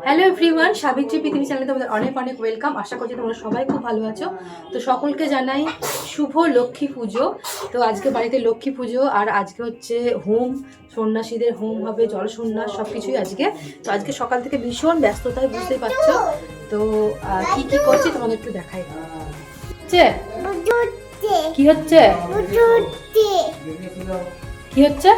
Hello everyone, Savitri পৃথিবী চ্যানেলে তোমাদের অনেক অনেক ওয়েলকাম। আশা করছি তোমরা সবাই খুব ভালো আছো। তো সকলকে জানাই শুভ লক্ষ্মী পুজো। তো আজকে বাড়িতে লক্ষ্মী পুজো, আর আজকে হচ্ছে হোম, সন্ন্যাসীদের হোম হবে, জল সন্ন্যাস সব কিছুই আজকে। তো আজকে সকাল থেকে ভীষণ ব্যস্ততায়, বুঝতেই পারছো। তো কি কি করছি তোমাদের একটু দেখাই। কি হচ্ছে কি হচ্ছে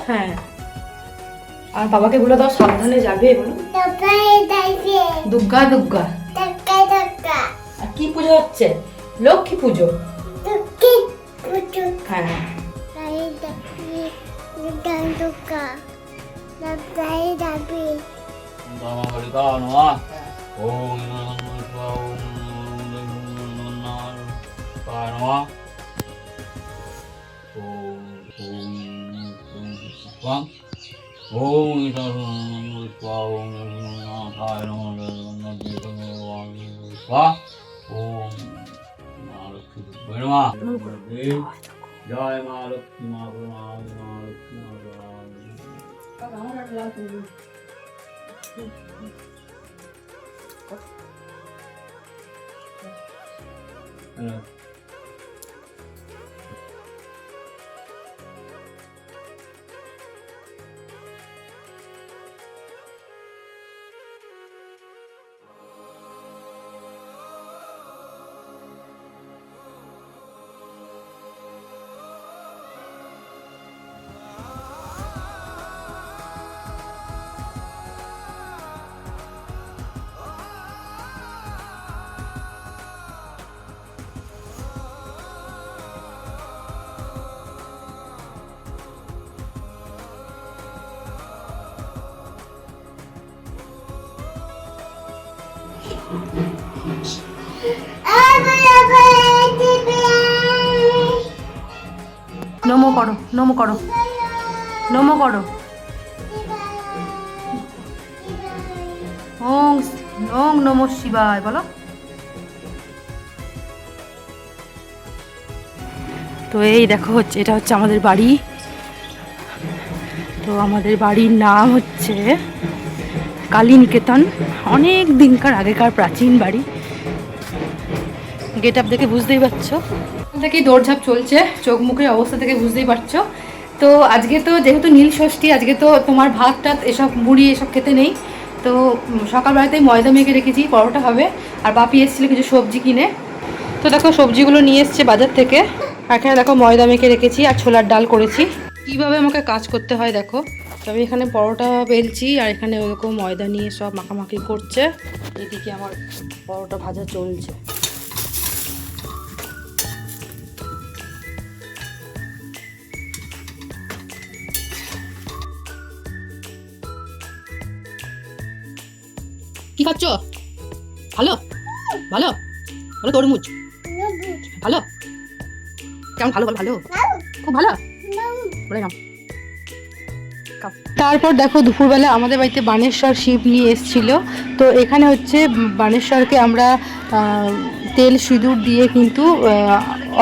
হ্যাঁ, আর বাবাকে বলে দাও সাবধানে যাবে। দুর্গা দুর্গা। আর কি পুজো হচ্ছে? লক্ষ্মী পুজো। হ্যাঁ, জয় মা লক্ষ্মী মা লক্ষ্মী মা নমো করো, নমো করো, নমো করো। ওং ওং নমঃ শিবায় বলো। তো এই দেখো, এটা হচ্ছে আমাদের বাড়ি। তো আমাদের বাড়ির নাম হচ্ছে কালীনিকেতন। অনেক দিনকার আগেকার প্রাচীন বাড়ি। গেট আপ দেখে বুঝতেই পারছো, থেকে দৌড়ঝাঁপ চলছে, চোখ মুখের অবস্থা থেকে বুঝতেই পারছো। তো আজকে তো যেহেতু নীল ষষ্ঠী, আজকে তো তোমার ভাত টাত এসব মুড়ি এসব খেতে নেই। তো সকালবেলাতেই ময়দা মেখে রেখেছি, পরোটা হবে। আর বাপি এসেছিলো কিছু সবজি কিনে। তো দেখো সবজিগুলো নিয়ে এসছে বাজার থেকে। এখানে দেখো ময়দা মেখে রেখেছি আর ছোলার ডাল করেছি। কীভাবে আমাকে কাজ করতে হয় দেখো। তো আমি এখানে পরোটা বেলছি, আর এখানে ওরকম ময়দা নিয়ে সব মাখামাখি করছে। এদিকে আমার পরোটা ভাজা চলছে। কি খাচ্ছ? ভালো ভালো ভালো, তরমুজ ভালো। কেমন ভালো বল? ভালো, খুব ভালো বলে নাও। তারপর দেখো দুপুরবেলা আমাদের বাড়িতে বানেশ্বর শিব নিয়ে এসেছিল। তো এখানে হচ্ছে বানেশ্বরকে আমরা তেল সিঁদুর দিয়ে কিন্তু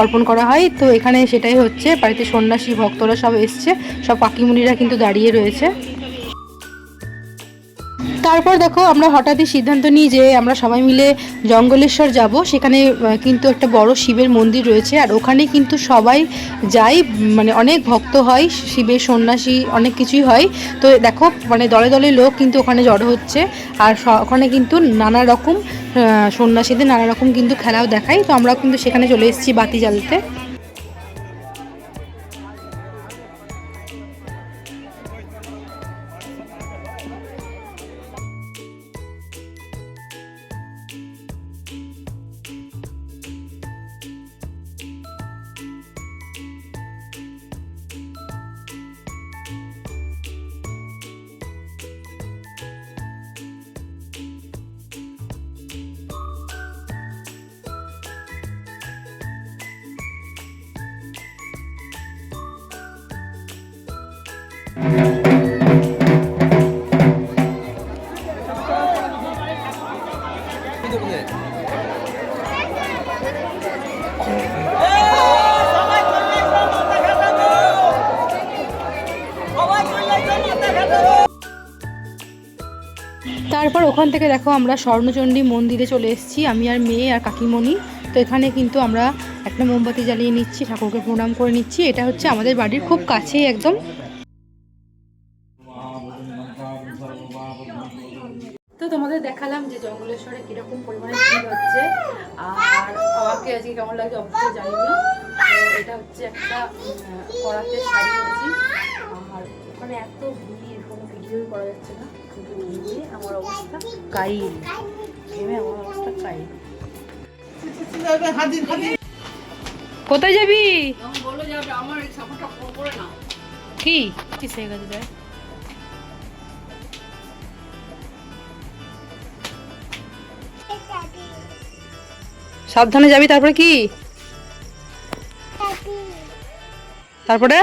অর্পণ করা হয়। তো এখানে সেটাই হচ্ছে, বাড়িতে সন্ন্যাসী ভক্তরা সব এসছে, সব কাকিমুনিরা কিন্তু দাঁড়িয়ে রয়েছে। তারপর দেখো আমরা হঠাৎই সিদ্ধান্ত নিই যে আমরা সবাই মিলে জঙ্গলেশ্বর যাব। সেখানে কিন্তু একটা বড় শিবের মন্দির রয়েছে, আর ওখানে কিন্তু সবাই যায়, মানে অনেক ভক্ত হয়, শিবের সন্ন্যাসী অনেক কিছুই হয়। তো দেখো মানে দলে দলে লোক কিন্তু ওখানে জড়ো হচ্ছে। আর ওখানে কিন্তু নানা রকম সন্ন্যাসীদের নানা রকম কিন্তু খেলাও দেখায়। তো আমরাও কিন্তু সেখানে চলে এসেছি বাতি জ্বালতে। তারপর ওখান থেকে দেখো আমরা স্বর্ণচণ্ডী মন্দিরে চলে এসেছি, আমি আর মেয়ে আর কাকিমণি। তো এখানে কিন্তু আমরা একটা মোমবাতি জ্বালিয়ে নিচ্ছি, ঠাকুরকে প্রণাম করে নিচ্ছি। এটা হচ্ছে আমাদের বাড়ির খুব কাছেই একদম। তো তোমাদের দেখালাম যে জঙ্গলেশ্বরে কিরকম পরিমাণে ভিড় হচ্ছে, আর আমাকে আজকে কেমন লাগছে অবশ্যই জানিও। তো এটা হচ্ছে একটা করাতে শাড়ি পরেছি, আর ওখানে এত ভিড় কোনো ভিডিওই করা যাচ্ছে না, কিন্তু ঘেমে আমার অবস্থা কাইল, ঘেমে আমার অবস্থা কাইল। কোথায় যাবি? কি হয়ে গেছে দেখ। সাবধানে যাবি, তারপরে কি? তারপরে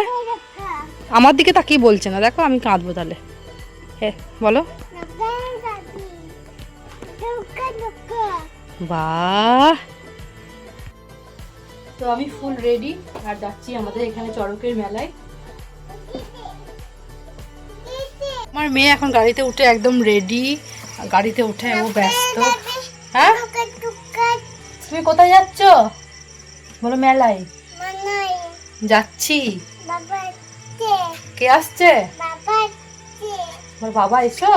আমার দিকে তাকিয়ে বলছে না, দেখো আমি কাঁদবো তাহলে। হ্যাঁ বলো। বাহ, তো আমি ফুল রেডি আর যাচ্ছি আমাদের এখানে চড়কের মেলায়। আমার মেয়ে এখন গাড়িতে উঠে একদম রেডি, গাড়িতে উঠে ও ব্যস্ত। হ্যাঁ তুমি কোথায় যাচ্ছ বলো? মেলায় যাচ্ছি। কে আসছে? তোমার বাবা এসো।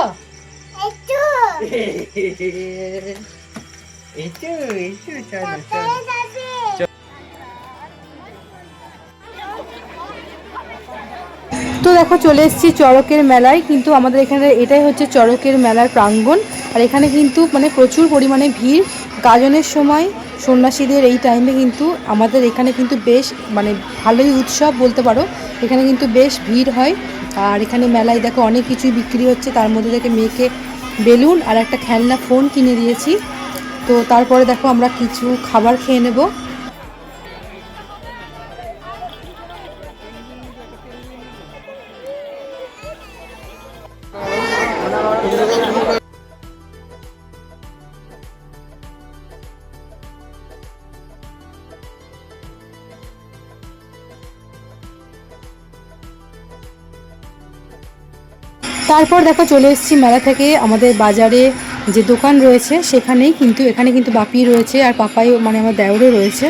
তো দেখো চলে এসেছি চড়কের মেলায়, কিন্তু আমাদের এখানে এটাই হচ্ছে চড়কের মেলার প্রাঙ্গণ। আর এখানে কিন্তু মানে প্রচুর পরিমাণে ভিড়। গাজনের সময় সন্ন্যাসীদের এই টাইমে কিন্তু আমাদের এখানে কিন্তু বেশ মানে ভালোই উৎসব বলতে পারো, এখানে কিন্তু বেশ ভিড় হয়। আর এখানে মেলায় দেখো অনেক কিছুই বিক্রি হচ্ছে, তার মধ্যে থেকে মেয়েকে বেলুন আর একটা খেলনা ফোন কিনে দিয়েছি। তো তারপরে দেখো আমরা কিছু খাবার খেয়ে নেব। তারপর দেখো চলে এসেছি মেলা থেকে আমাদের বাজারে যে দোকান রয়েছে সেখানেই, কিন্তু এখানে কিন্তু বাপি রয়েছে আর পাপাই মানে আমার দেওরও রয়েছে।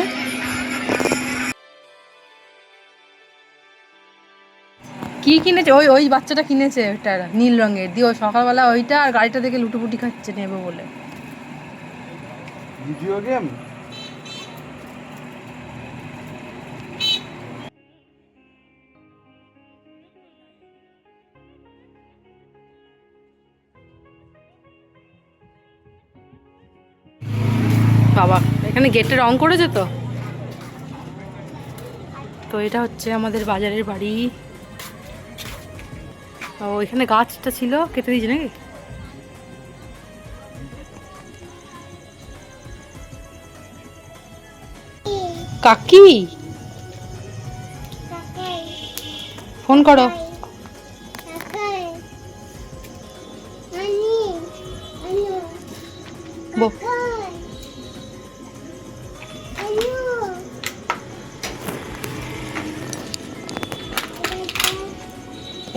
কি কিনেছে? ওই ওই বাচ্চাটা কিনেছে ওইটা নীল রঙের দিয়ে, সকালবেলা ওইটা আর গাড়িটা দেখে লুটোপুটি খাচ্ছে নেবো বলে। ভিডিও গেম বাবা এখানে গেটে রং করেছে তো। তো এটা হচ্ছে আমাদের বাজারের বাড়ি। ও এখানে গাছটা ছিল, কেটে দিয়েছে নাকি? কাকি ফোন করো।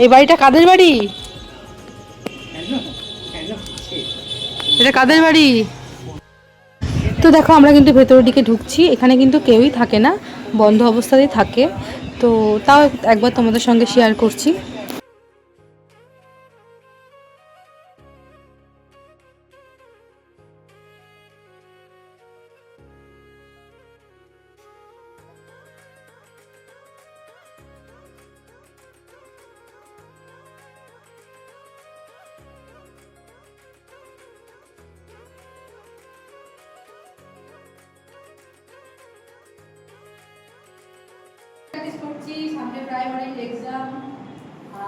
এই বাড়িটা কাদের বাড়ি? এটা কাদের বাড়ি? তো দেখো আমরা কিন্তু ভেতরের দিকে ঢুকছি, এখানে কিন্তু কেউই থাকে না, বন্ধ অবস্থাতেই থাকে। তো তাও একবার তোমাদের সঙ্গে শেয়ার করছি। করছি সামনে প্রাইমারি এক্সাম,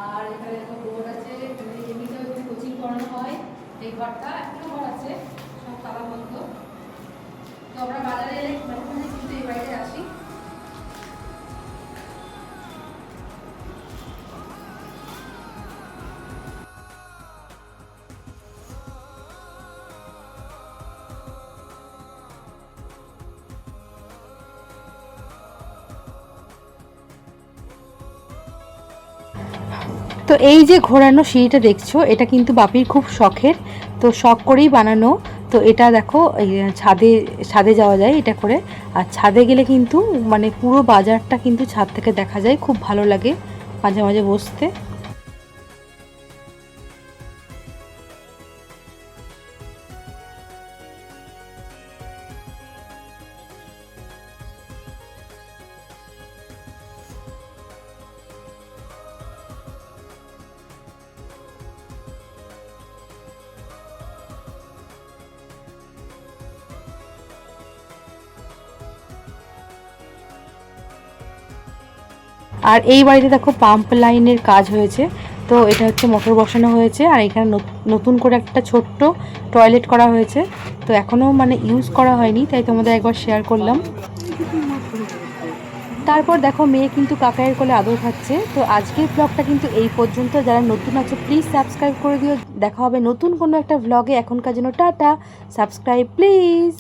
আর এখানে একটা বোর্ড আছে, এখানে এমনিতে কোচিং করানো হয়। এই ঘরটা একটা ঘর আছে, সব তালা বন্ধ। তো আমরা বাজারে এলে মানে কিন্তু এই বাড়িতে আসি। তো এই যে ঘোরানো সিঁড়িটা দেখছো, এটা কিন্তু বাপির খুব শখের। তো শখ করেই বানানো। তো এটা দেখো এই ছাদে যাওয়া যায় এটা করে, আর ছাদে গেলে কিন্তু মানে পুরো বাজারটা কিন্তু ছাদ থেকে দেখা যায়, খুব ভালো লাগে মাঝে মাঝে বসতে। আর এই বাড়িতে দেখো পাম্প লাইনের কাজ হয়েছে, তো এটা হচ্ছে মোটর বসানো হয়েছে, আর এখানে নতুন করে একটা ছোট্ট টয়লেট করা হয়েছে। তো এখনও মানে ইউজ করা হয়নি, তাই তোমাদের একবার শেয়ার করলাম। তারপর দেখো মেয়ে কিন্তু কাকাইয়ের কোলে আদর খাচ্ছে। তো আজকের ব্লগটা কিন্তু এই পর্যন্ত। যারা নতুন আছো প্লিজ সাবস্ক্রাইব করে দিও। দেখা হবে নতুন কোনো একটা ব্লগে। এখনকার জন্য টাটা, সাবস্ক্রাইব প্লিজ।